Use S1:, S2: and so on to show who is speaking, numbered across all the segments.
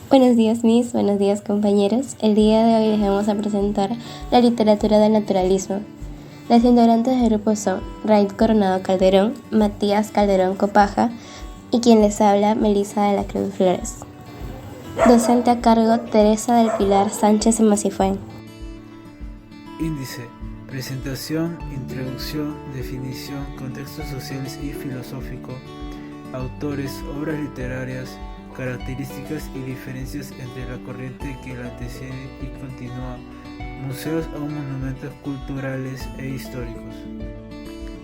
S1: Buenos días, Miss. Buenos días, compañeros. El día de hoy les vamos a presentar la literatura del naturalismo. Los integrantes del grupo son Raid Coronado Calderón, Matías Calderón Copaja y quien les habla, Melissa de la Cruz Flores. Docente a cargo, Teresa del Pilar Sánchez Macifuen.
S2: Índice: presentación, introducción, definición, contextos sociales y filosófico, autores, obras literarias, características y diferencias entre la corriente que la antecede y continúa, museos o monumentos culturales e históricos.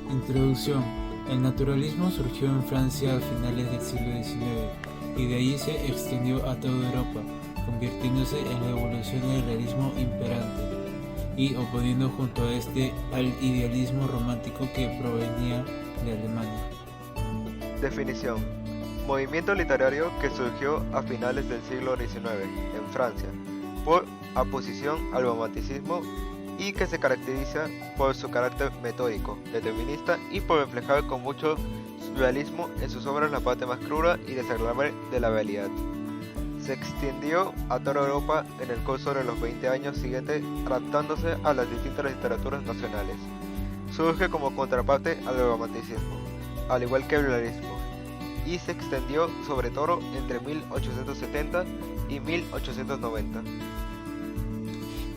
S2: Introducción: el naturalismo surgió en Francia a finales del siglo XIX y de allí se extendió a toda Europa, convirtiéndose en la evolución del realismo imperante y oponiendo junto a este al idealismo romántico que provenía de Alemania.
S3: Definición: movimiento literario que surgió a finales del siglo XIX en Francia por oposición al romanticismo y que se caracteriza por su carácter metódico, determinista y por reflejar con mucho realismo en sus obras la parte más cruda y desagradable de la realidad. Se extendió a toda Europa en el curso de los 20 años siguientes, adaptándose a las distintas literaturas nacionales. Surge como contraparte al romanticismo, al igual que el realismo, y se extendió sobre todo entre 1870 y 1890.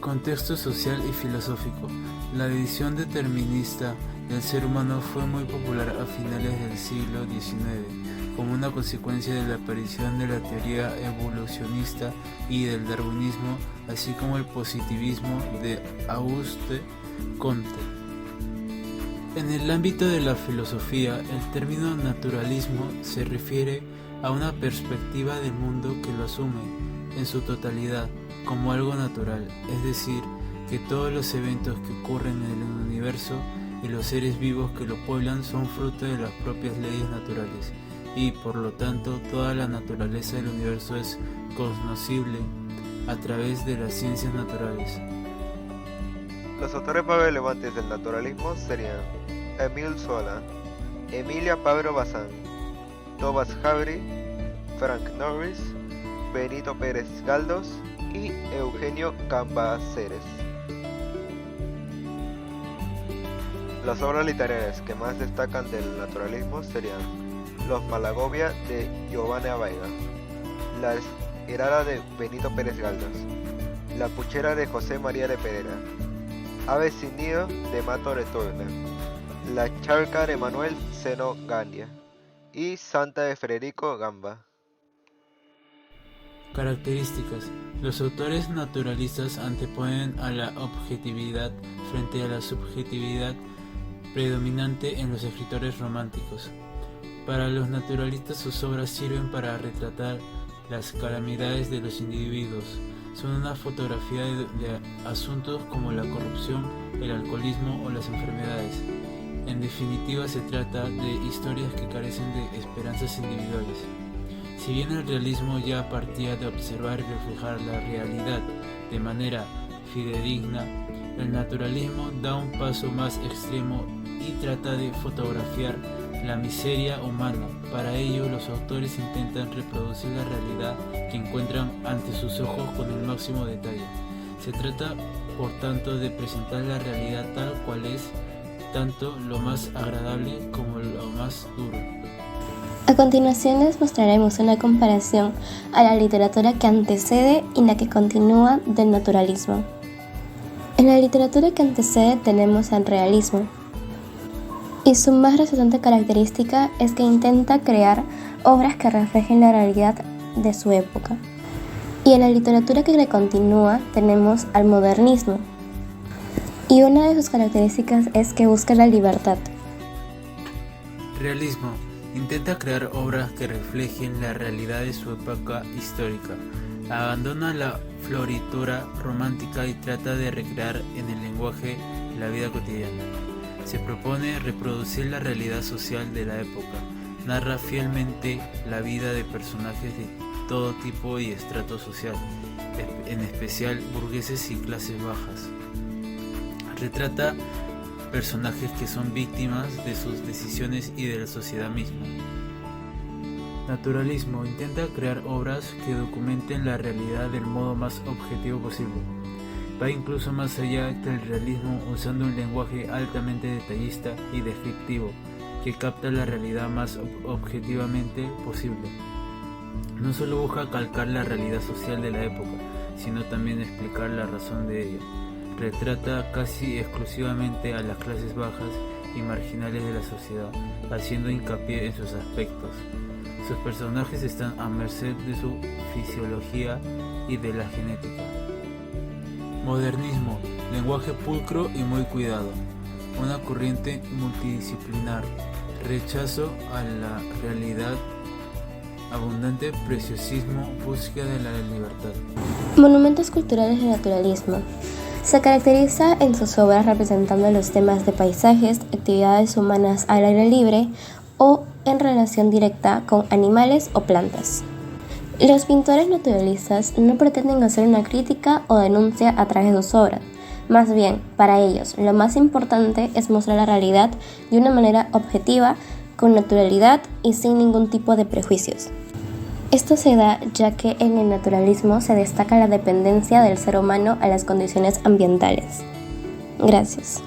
S2: Contexto social y filosófico. La visión determinista del ser humano fue muy popular a finales del siglo XIX, como una consecuencia de la aparición de la teoría evolucionista y del darwinismo, así como el positivismo de Auguste Comte. En el ámbito de la filosofía, el término naturalismo se refiere a una perspectiva del mundo que lo asume, en su totalidad, como algo natural, es decir, que todos los eventos que ocurren en el universo y los seres vivos que lo pueblan son fruto de las propias leyes naturales, y por lo tanto toda la naturaleza del universo es conocible a través de las ciencias naturales.
S3: Los autores más relevantes del naturalismo serían Émile Zola, Emilia Pardo Bazán, Thomas Hardy, Frank Norris, Benito Pérez Galdós y Eugenio Cambaceres. Las obras literarias que más destacan del naturalismo serían Los Malagovia de Giovanni Abaiga, La Esmeralda de Benito Pérez Galdós, La Puchera de José María de Pereira, Aves sin nido de Mato de Turner, La Charca de Manuel Zeno Gandia y Santa de Federico Gamba.
S2: Características. Los autores naturalistas anteponen a la objetividad frente a la subjetividad predominante en los escritores románticos. Para los naturalistas sus obras sirven para retratar las calamidades de los individuos. Son una fotografía de asuntos como la corrupción, el alcoholismo o las enfermedades. En definitiva, se trata de historias que carecen de esperanzas individuales. Si bien el realismo ya partía de observar y reflejar la realidad de manera fidedigna, el naturalismo da un paso más extremo y trata de fotografiar la miseria humana. Para ello, los autores intentan reproducir la realidad que encuentran ante sus ojos con el máximo detalle. Se trata, por tanto, de presentar la realidad tal cual es, tanto lo más agradable como lo más duro.
S1: A continuación les mostraremos una comparación a la literatura que antecede y la que continúa del naturalismo. En la literatura que antecede tenemos al realismo, y su más resaltante característica es que intenta crear obras que reflejen la realidad de su época. Y en la literatura que le continúa tenemos al modernismo, y una de sus características es que busca la libertad.
S2: Realismo. Intenta crear obras que reflejen la realidad de su época histórica. Abandona la floritura romántica y trata de recrear en el lenguaje la vida cotidiana. Se propone reproducir la realidad social de la época. Narra fielmente la vida de personajes de todo tipo y estrato social, en especial burgueses y clases bajas. Retrata personajes que son víctimas de sus decisiones y de la sociedad misma. Naturalismo intenta crear obras que documenten la realidad del modo más objetivo posible. Va incluso más allá del realismo usando un lenguaje altamente detallista y descriptivo que capta la realidad más objetivamente posible. No solo busca calcar la realidad social de la época, sino también explicar la razón de ella. Retrata casi exclusivamente a las clases bajas y marginales de la sociedad, haciendo hincapié en sus aspectos. Sus personajes están a merced de su fisiología y de la genética. Modernismo, lenguaje pulcro y muy cuidado. Una corriente multidisciplinar. Rechazo a la realidad. Abundante preciosismo, búsqueda de la libertad.
S1: Monumentos culturales del naturalismo. Se caracteriza en sus obras representando los temas de paisajes, actividades humanas al aire libre o en relación directa con animales o plantas. Los pintores naturalistas no pretenden hacer una crítica o denuncia a través de sus obras. Más bien, para ellos, lo más importante es mostrar la realidad de una manera objetiva, con naturalidad y sin ningún tipo de prejuicios. Esto se da ya que en el naturalismo se destaca la dependencia del ser humano a las condiciones ambientales. Gracias.